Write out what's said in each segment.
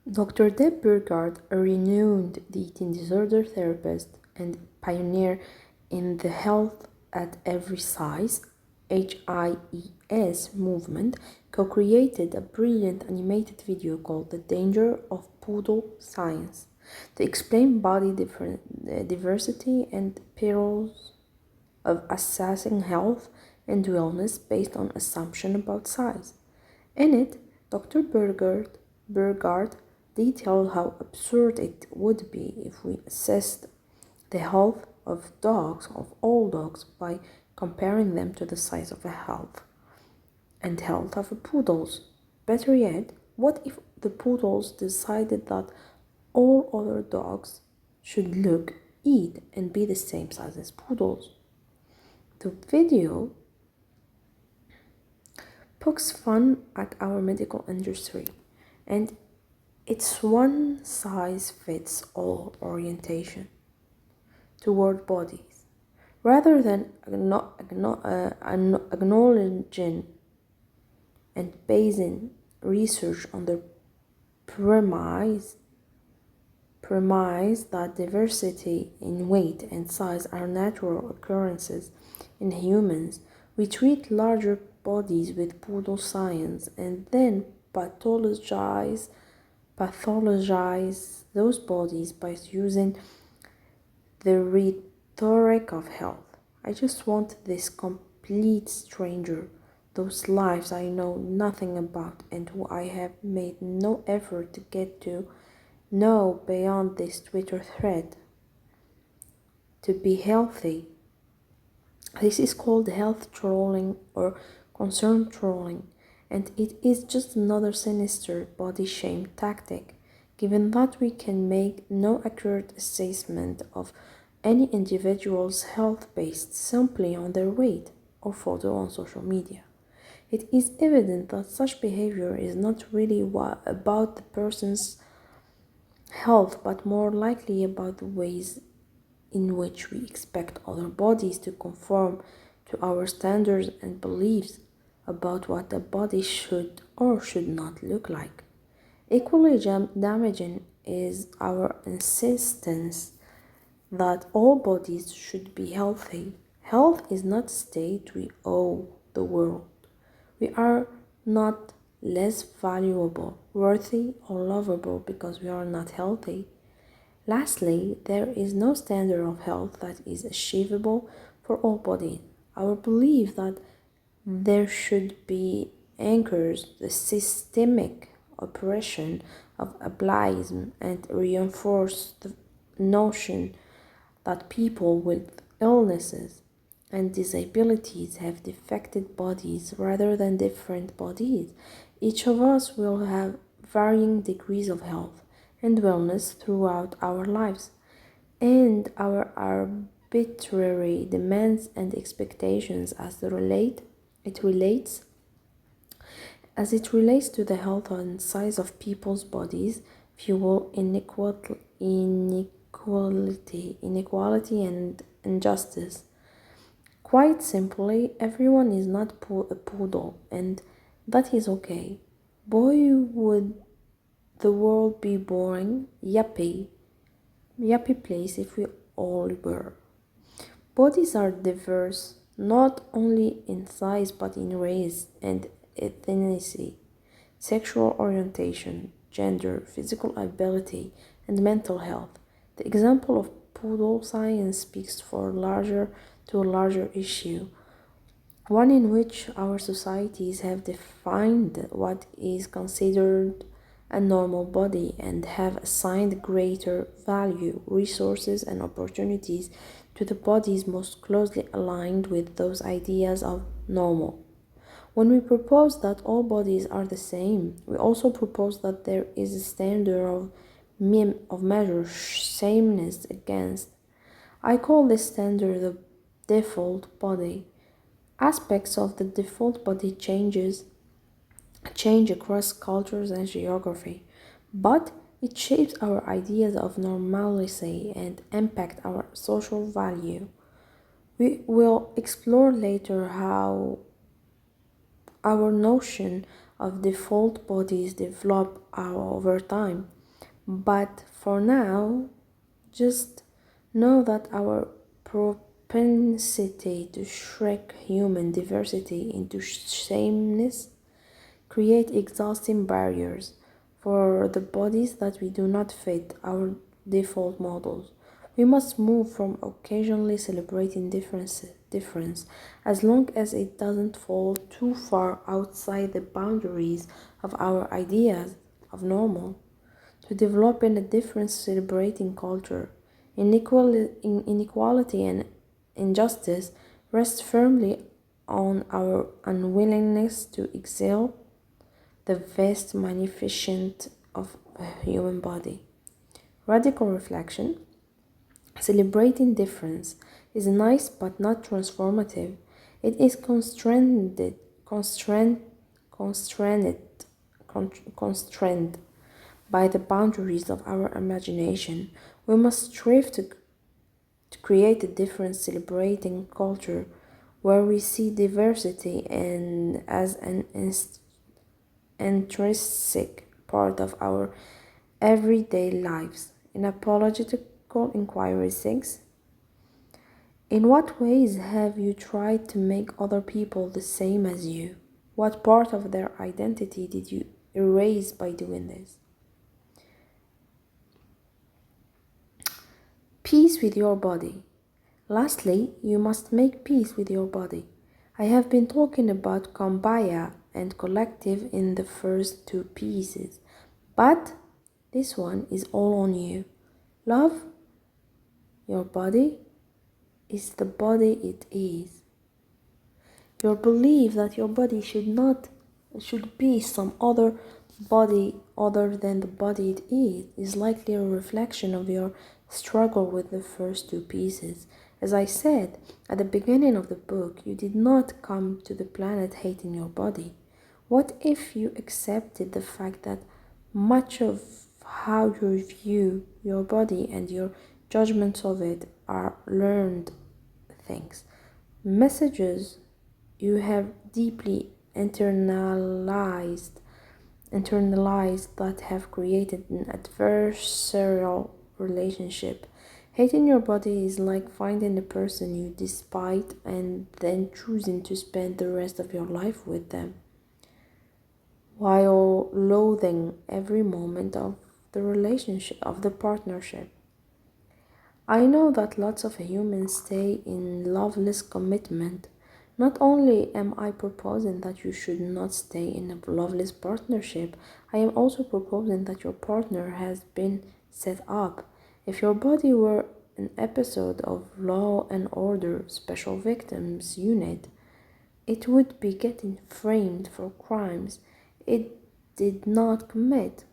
Dr. Deb Burgard, a renowned eating disorder therapist and pioneer in the health at every size HIES movement, co-created a brilliant animated video called The Danger of Poodle Science to explain body diversity and perils of assessing health and wellness based on assumption about size. In it, Dr. Burgard detailed how absurd it would be if we assessed the health of dogs, of all dogs, by comparing them to the size of a health of a poodles. Better yet, what if the poodles decided that all other dogs should look, eat, and be the same size as poodles? The video pokes fun at our medical industry and its one size fits all orientation toward bodies, rather than acknowledging and basing research on the premise that diversity in weight and size are natural occurrences in humans. We treat larger bodies with poodle science and then pathologize those bodies by using the rhetoric of health. I just want this complete stranger, those lives I know nothing about and who I have made no effort to get to know beyond this Twitter thread, to be healthy. This is called health trolling or concern trolling, and it is just another sinister body shame tactic, given that we can make no accurate assessment of any individual's health based simply on their weight or photo on social media. It is evident that such behavior is not really about the person's health, but more likely about the ways in which we expect other bodies to conform to our standards and beliefs about what a body should or should not look like. Equally damaging is our insistence that all bodies should be healthy. Health is not a state we owe the world. We are not less valuable, worthy, or lovable because we are not healthy. Lastly, there is no standard of health that is achievable for all bodies. Our belief that there should be anchors the systemic oppression of ableism and reinforce the notion that people with illnesses and disabilities have defective bodies rather than different bodies. Each of us will have varying degrees of health and wellness throughout our lives, and our arbitrary demands and expectations it relates it relates to the health and size of people's bodies fuel inequality and injustice. Quite simply, everyone is not a poodle, and that is okay. Boy, would the world be boring, yuppie place if we all were. Bodies are diverse, not only in size but in race and ethnicity, sexual orientation, gender, physical ability, and mental health. The example of poodle science speaks to a larger issue, one in which our societies have defined what is considered a normal body and have assigned greater value, resources, and opportunities to the bodies most closely aligned with those ideas of normal. When we propose that all bodies are the same, we also propose that there is a standard of measure sameness against. I call this standard the default body. Aspects of the default body change across cultures and geography, but it shapes our ideas of normalcy and impact our social value. We will explore later how our notion of default bodies develop over time. But for now, just know that our propensity to shrink human diversity into sameness create exhausting barriers for the bodies that we do not fit our default models. We must move from occasionally celebrating difference as long as it doesn't fall too far outside the boundaries of our ideas of normal to developing a difference celebrating culture. Inequality and injustice rest firmly on our unwillingness to excel the vast magnificence of a human body. Radical reflection. Celebrating difference is nice but not transformative. It is constrained, constrained by the boundaries of our imagination. We must strive to create a difference celebrating culture where we see diversity and as an intrinsic part of our everyday lives. In apologetical inquiry 6, in what ways have you tried to make other people the same as you? What part of their identity did you erase by doing this? Peace with your body. Lastly, you must make peace with your body. I have been talking about kumbaya and collective in the first two pieces, but this one is all on you. Love your body is the body it is. Your belief that your body should be some other body other than the body it is likely a reflection of your struggle with the first two pieces. As I said at the beginning of the book, you did not come to the planet hating your body. What if you accepted the fact that much of how you view your body and your judgments of it are learned things, messages you have deeply internalized that have created an adversarial relationship. Hating your body is like finding the person you despise and then choosing to spend the rest of your life with them, while loathing every moment of the relationship, of the partnership. I know that lots of humans stay in loveless commitment. Not only am I proposing that you should not stay in a loveless partnership, I am also proposing that your partner has been set up. If your body were an episode of Law and Order Special Victims Unit, it would be getting framed for crimes it did not commit.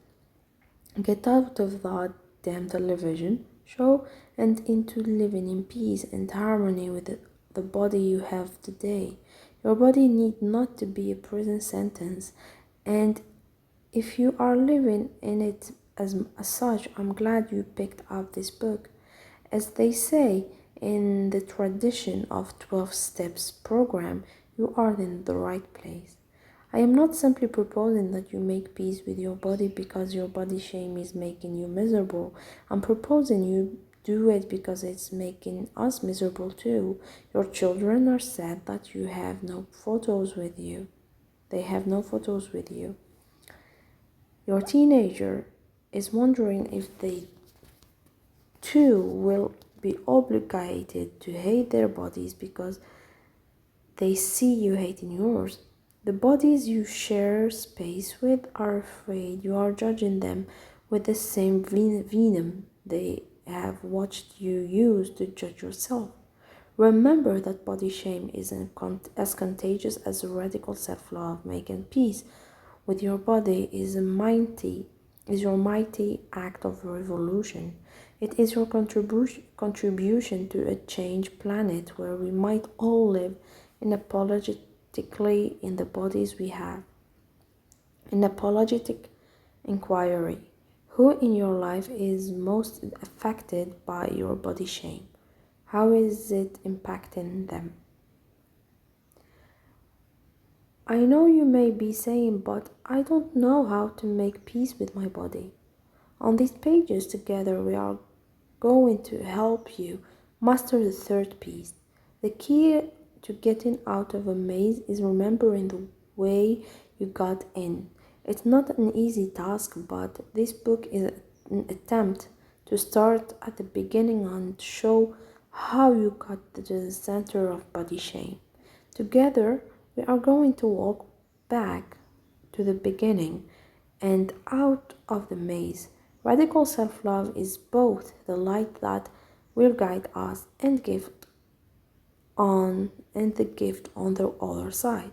Get out of that damn television show and into living in peace and harmony with the body you have today. Your body need not to be a prison sentence, and if you are living in it as such, I'm glad you picked up this book. As they say in the tradition of 12 Steps program, you are in the right place. I am not simply proposing that you make peace with your body because your body shame is making you miserable. I'm proposing you do it because it's making us miserable too. Your children are sad that you have no photos with you. They have no photos with you. Your teenager is wondering if they too will be obligated to hate their bodies because they see you hating yours. The bodies you share space with are afraid you are judging them with the same venom they have watched you use to judge yourself. Remember that body shame is as contagious as a radical self-love. Making peace with your body is your mighty act of revolution. It is your contribution to a changed planet where we might all live unapologetically in the bodies we have. An apologetic inquiry. Who in your life is most affected by your body shame? How is it impacting them? I know you may be saying, but I don't know how to make peace with my body. On these pages together, we are going to help you master the third piece. The key to getting out of a maze is remembering the way you got in. It's not an easy task, but this book is an attempt to start at the beginning and show how you got to the center of body shame. Together, we are going to walk back to the beginning and out of the maze. Radical self love is both the light that will guide us and the gift on the other side.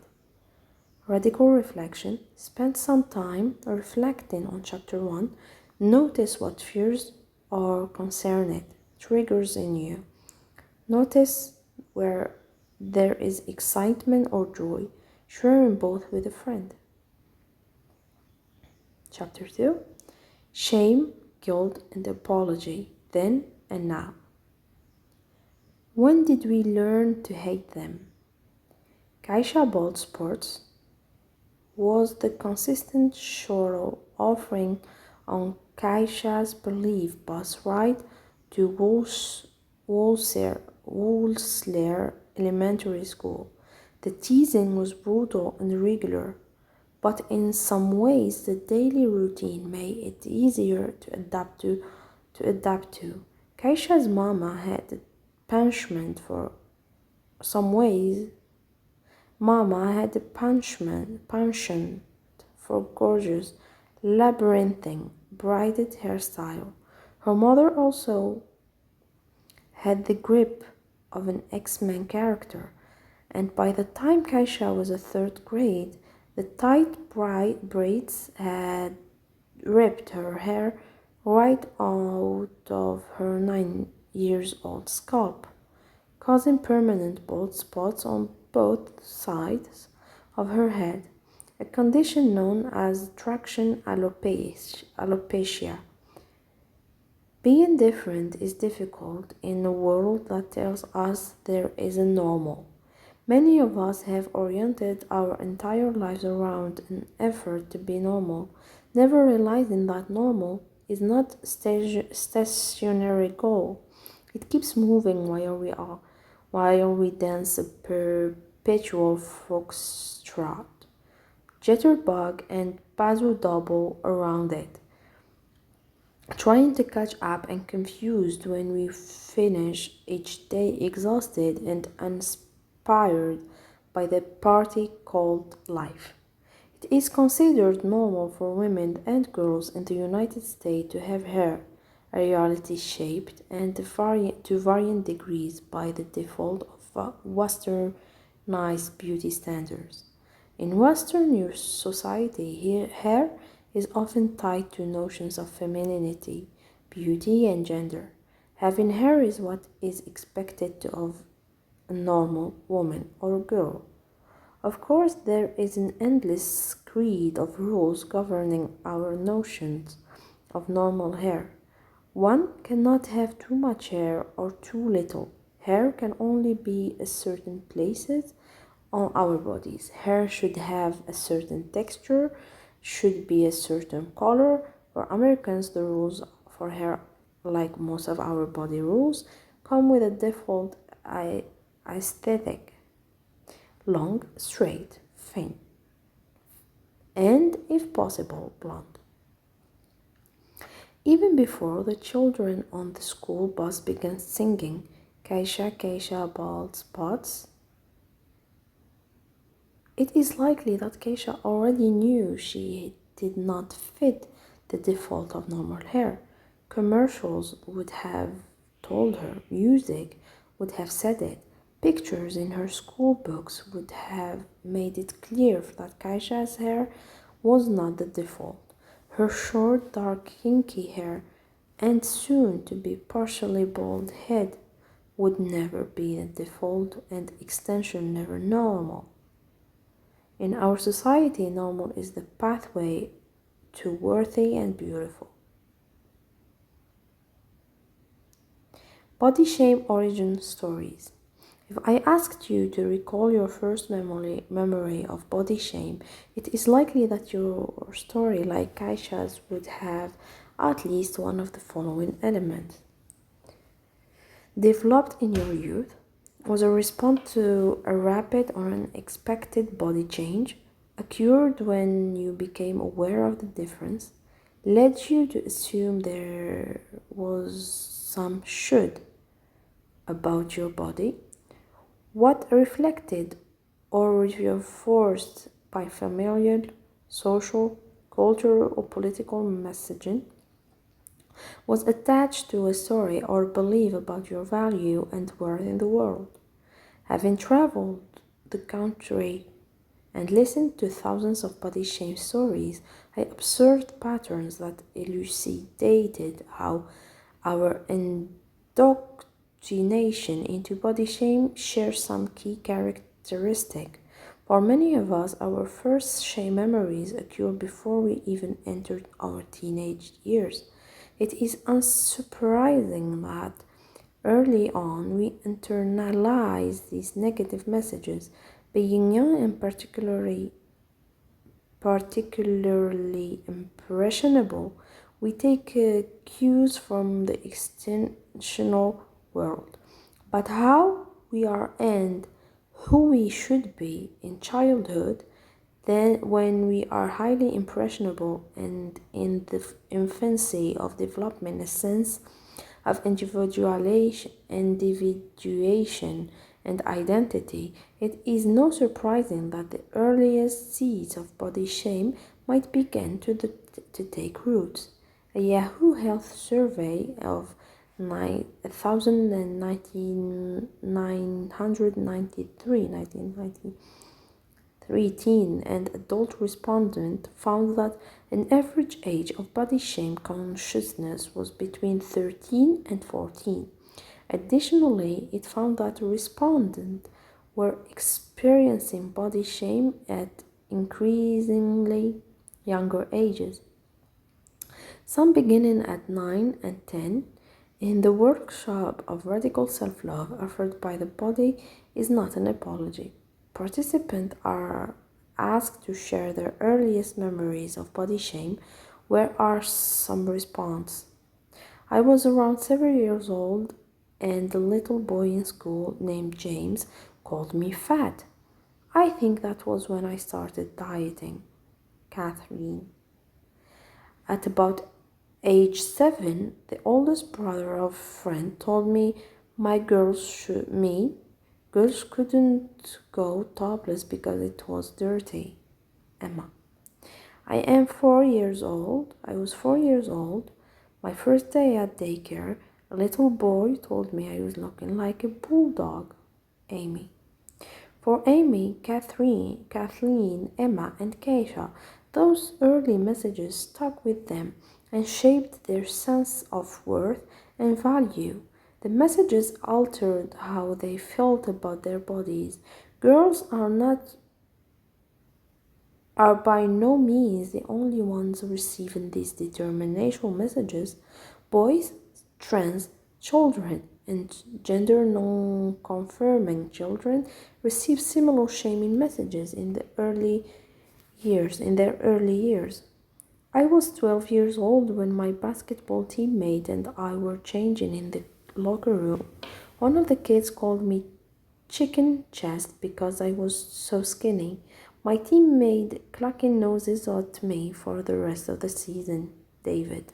Radical reflection. Spend some time reflecting on chapter 1. Notice what fears or concerned triggers in you. Notice where there is excitement or joy, sharing both with a friend. Chapter 2. Shame, guilt, and apology, then and now. When did we learn to hate them? Kaisha Bolt Sports was the consistent sorrow offering on Kaisha's belief bus ride to Woolsler Elementary School. The teasing was brutal and regular, but in some ways the daily routine made it easier to adapt to. Kaisha's mama had a punishment for some ways. Mama had a penchant for gorgeous, labyrinthine, braided hairstyle. Her mother also had the grip of an X-Men character, and by the time Kaisha was a third grade, the tight braids had ripped her hair right out of her 9-year-old scalp, causing permanent bald spots on both sides of her head, a condition known as traction alopecia. Being different is difficult in a world that tells us there is a normal. Many of us have oriented our entire lives around an effort to be normal, never realizing that normal is not a stationary goal. It keeps moving while we dance a perpetual foxtrot, jitterbug and bazoo double around it, trying to catch up and confused when we finish each day exhausted and inspired by the party called life. It is considered normal for women and girls in the United States to have hair, a reality shaped and to varying degrees by the default of westernized beauty standards. In Western society, hair is often tied to notions of femininity, beauty, and gender. Having hair is what is expected of a normal woman or girl. Of course, there is an endless creed of rules governing our notions of normal hair. One cannot have too much hair or too little. Hair can only be a certain places on our bodies. Hair should have a certain texture, should be a certain color. For Americans, the rules for hair, like most of our body rules, come with a default aesthetic: long, straight, thin, and, if possible, blonde. Even before the children on the school bus began singing Keisha, Keisha, bald spots, it is likely that Keisha already knew she did not fit the default of normal hair. Commercials would have told her, music would have said it, pictures in her school books would have made it clear that Keisha's hair was not the default. Her short, dark, kinky hair and soon to be partially bald head would never be the default and extension never normal. In our society, normal is the pathway to worthy and beautiful. Body shame origin stories. If I asked you to recall your first memory of body shame, it is likely that your story, like Kaisha's, would have at least one of the following elements. Developed in your youth, was a response to a rapid or unexpected body change, occurred when you became aware of the difference, led you to assume there was some should about your body, what reflected or reinforced by familial, social, cultural, or political messaging was attached to a story or belief about your value and worth in the world. Having traveled the country and listened to thousands of body shame stories, I observed patterns that elucidated how our indoctrination into body shame shares some key characteristic. For many of us, our first shame memories occur before we even entered our teenage years. It is unsurprising that early on we internalize these negative messages. Being young and particularly impressionable, we take cues from the external world. But how we are and who we should be in childhood, then when we are highly impressionable and in the infancy of development, a sense of individuation and identity, it is no surprising that the earliest seeds of body shame might begin to take root. A Yahoo Health survey of 1993 teen and adult respondents found that an average age of body shame consciousness was between 13 and 14. Additionally, it found that respondents were experiencing body shame at increasingly younger ages, some beginning at 9 and 10. In the workshop of radical self-love offered by the body is not an apology. Participants are asked to share their earliest memories of body shame. Where are some response? I was around 7 years old and the little boy in school named James called me fat. I think that was when I started dieting. Catherine. At about age 7, the oldest brother of a friend told me girls couldn't go topless because it was dirty. Emma. I was 4 years old. My first day at daycare, a little boy told me I was looking like a bulldog. Amy. For Amy, Kathleen, Emma, and Keisha, those early messages stuck with them and shaped their sense of worth and value. The messages altered how they felt about their bodies. Girls are by no means the only ones receiving these determinational messages. Boys, trans children, and gender non-conforming children receive similar shaming messages in their early years. I was 12 years old when my basketball teammate and I were changing in the locker room. One of the kids called me chicken chest because I was so skinny. My team made clacking noises at me for the rest of the season. David.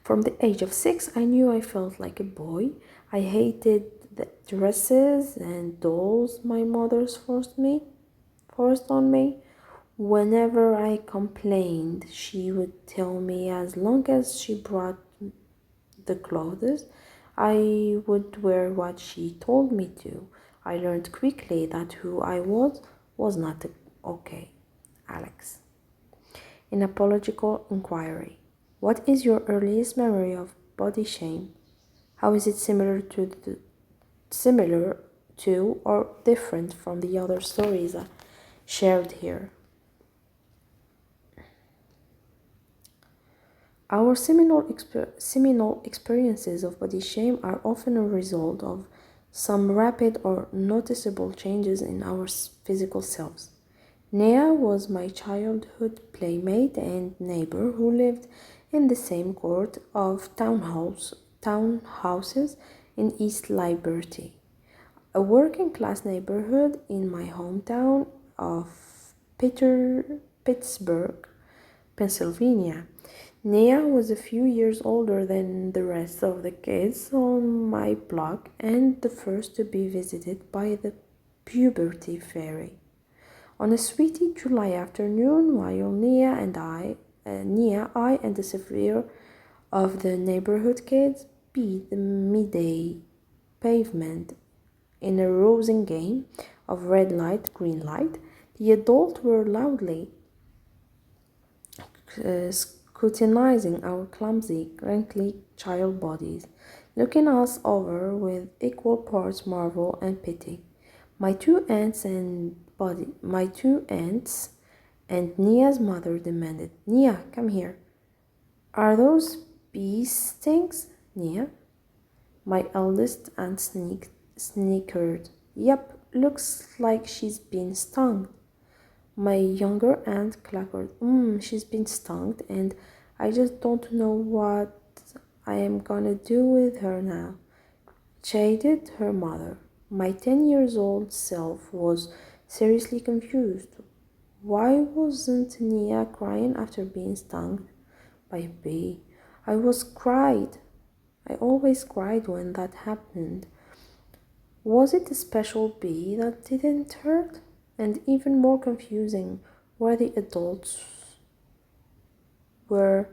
From the age of 6, I knew I felt like a boy. I hated the dresses and dolls my mother forced on me. Whenever I complained, she would tell me as long as she brought the clothes, I would wear what she told me to. I learned quickly that who I was not okay. Alex. In apological inquiry. What is your earliest memory of body shame? How is it similar to or different from the other stories I shared here? Our seminal experiences of body shame are often a result of some rapid or noticeable changes in our physical selves. Nea was my childhood playmate and neighbor who lived in the same court of townhouses in East Liberty, a working class neighborhood in my hometown of Pittsburgh, Pennsylvania. Nia was a few years older than the rest of the kids on my block and the first to be visited by the puberty fairy. On a sweety July afternoon, while I and the severe of the neighborhood kids beat the midday pavement in a rousing game of red light, green light, the adults were loudly scrutinizing our clumsy, wrinkly child bodies, looking us over with equal parts marvel and pity. My two aunts and Nia's mother demanded, "Nia, come here. Are those bee stings, Nia?" My eldest aunt snickered. "Yep, looks like she's been stung." My younger aunt clackered, she's been stung, and I just don't know what I am gonna do with her now," chided her mother. My 10 years old self was seriously confused. Why wasn't Nia crying after being stung by a bee? I always cried when that happened. Was it a special bee that didn't hurt? And even more confusing were the adults. Why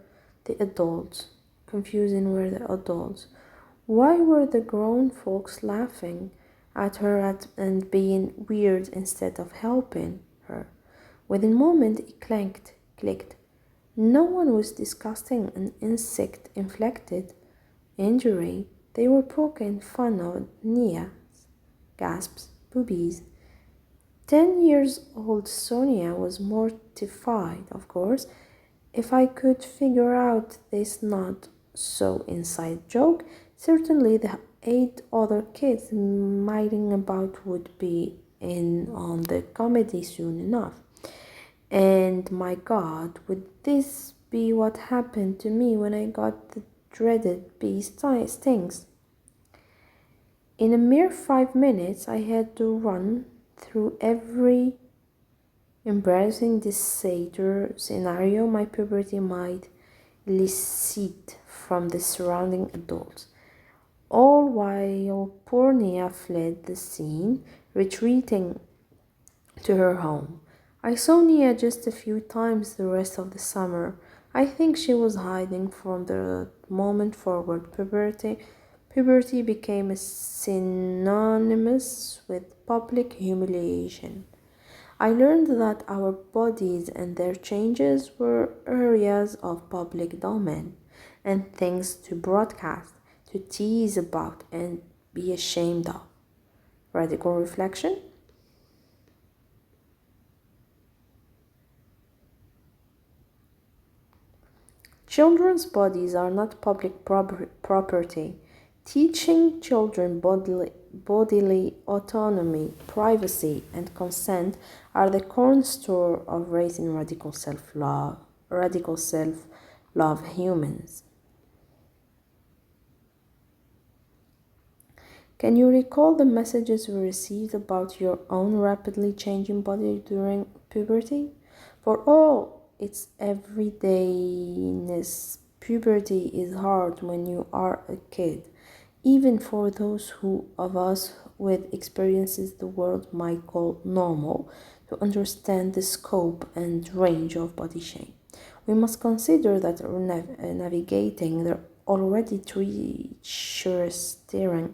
were the grown folks laughing at her and being weird instead of helping her? Within a moment it clicked. No one was discussing an insect-inflicted injury. They were poking fun at Nia. Gasps, boobies. 10 years old Sonia was mortified, of course. If I could figure out this not so inside joke, certainly the 8 other kids mighting about would be in on the comedy soon enough. And my God, would this be what happened to me when I got the dreaded bee stings? In a mere 5 minutes, I had to run through every embarrassing disaster scenario my puberty might elicit from the surrounding adults, all while poor Nia fled the scene, retreating to her home. I saw Nia just a few times the rest of the summer. I think she was hiding from the moment forward. Puberty became synonymous with public humiliation. I learned that our bodies and their changes were areas of public domain and things to broadcast, to tease about, and be ashamed of. Radical reflection. Children's bodies are not public property. Teaching children bodily autonomy, privacy, and consent are the cornerstone of raising radical self-love humans. Can you recall the messages you received about your own rapidly changing body during puberty? For all its everydayness, puberty is hard when you are a kid. Even for those of us with experiences the world might call normal, to understand the scope and range of body shame. We must consider that navigating the already treacherous terrain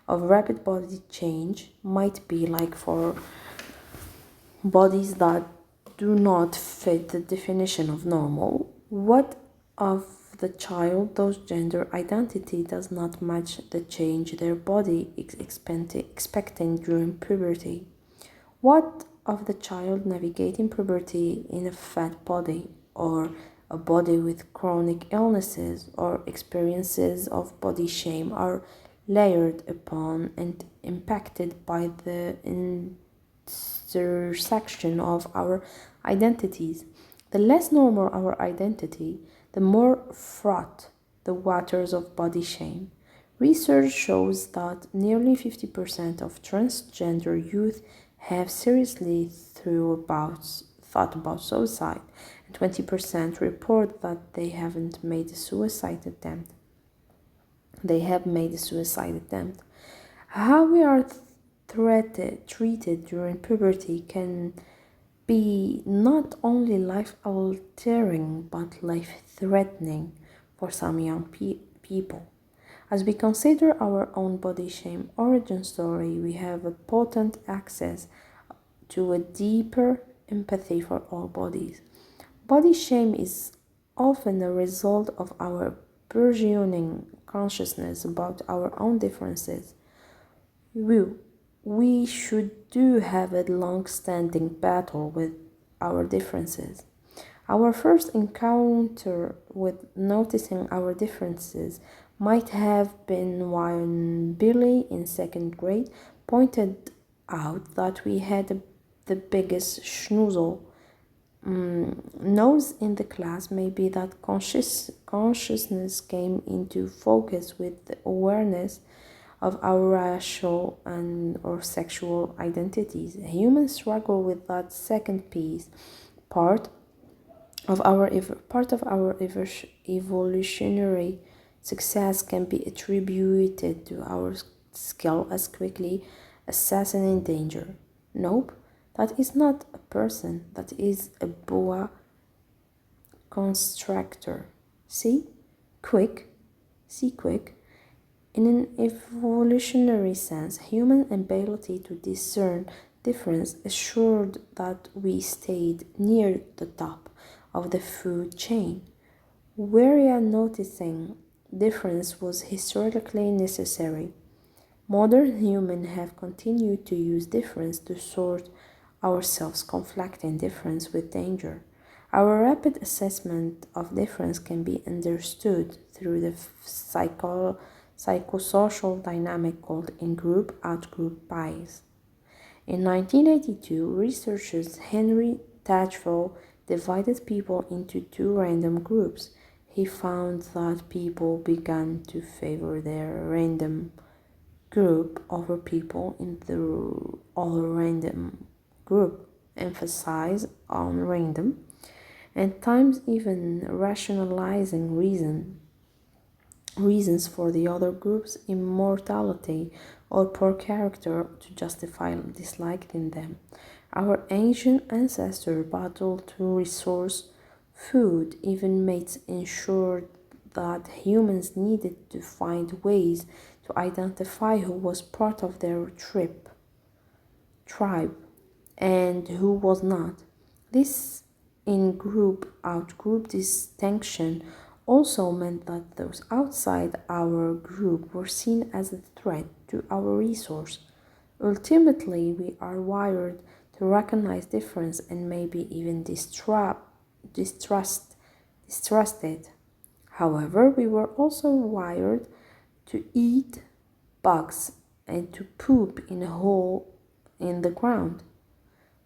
of rapid body change might be like for bodies that do not fit the definition of normal. What of the child whose gender identity does not match the change their body is expecting during puberty? What of the child navigating puberty in a fat body, or a body with chronic illnesses, or experiences of body shame, or layered upon and impacted by the intersection of our identities. The less normal our identity, the more fraught the waters of body shame. Research shows that nearly 50% of transgender youth have seriously thought about suicide, and 20% report that they haven't made a suicide attempt. They have made a suicide attempt. How we are treated during puberty can be not only life altering but life threatening for some young people. As we consider our own body shame origin story, we have a potent access to a deeper empathy for all bodies. Body shame is often a result of our burgeoning consciousness about our own differences. We should do have a long-standing battle with our differences. Our first encounter with noticing our differences might have been when Billy in second grade pointed out that we had the biggest schnozzle nose in the class. Maybe that consciousness came into focus with the awareness of our racial and or sexual identities. Humans struggle with that second piece, part of our evolutionary success can be attributed to our skill as quickly assassinating danger. Nope, that is not a person, that is a boa constrictor. Quick. In an evolutionary sense, human ability to discern difference assured that we stayed near the top of the food chain, where noticing difference was historically necessary. Modern humans have continued to use difference to sort ourselves conflicting difference with danger. Our rapid assessment of difference can be understood through the psychosocial dynamic called in-group, out-group bias. In 1982, researchers Henry Tajfel divided people into two random groups. He found that people began to favor their random group over people in the other random group, emphasize on random, and times even rationalizing reasons for the other group's immortality or poor character to justify disliking them. Our ancient ancestors battled to resource food, even mates ensured that humans needed to find ways to identify who was part of their tribe and who was not. This in-group, out-group distinction also meant that those outside our group were seen as a threat to our resource. Ultimately, we are wired to recognize difference and maybe even distrust it. However, we were also wired to eat bugs and to poop in a hole in the ground.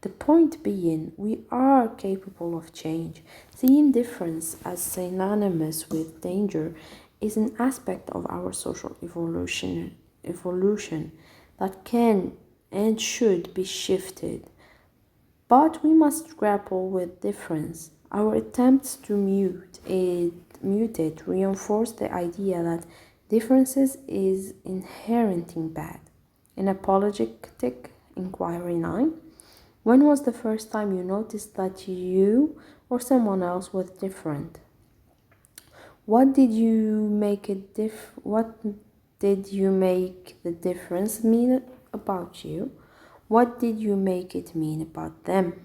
The point being, we are capable of change. Seeing difference as synonymous with danger is an aspect of our social evolution that can and should be shifted. But we must grapple with difference. Our attempts to mute it reinforce the idea that differences is inherently bad. In Apologetic Inquiry 9, when was the first time you noticed that you or someone else was different? What did you make the difference mean about you? What did you make it mean about them?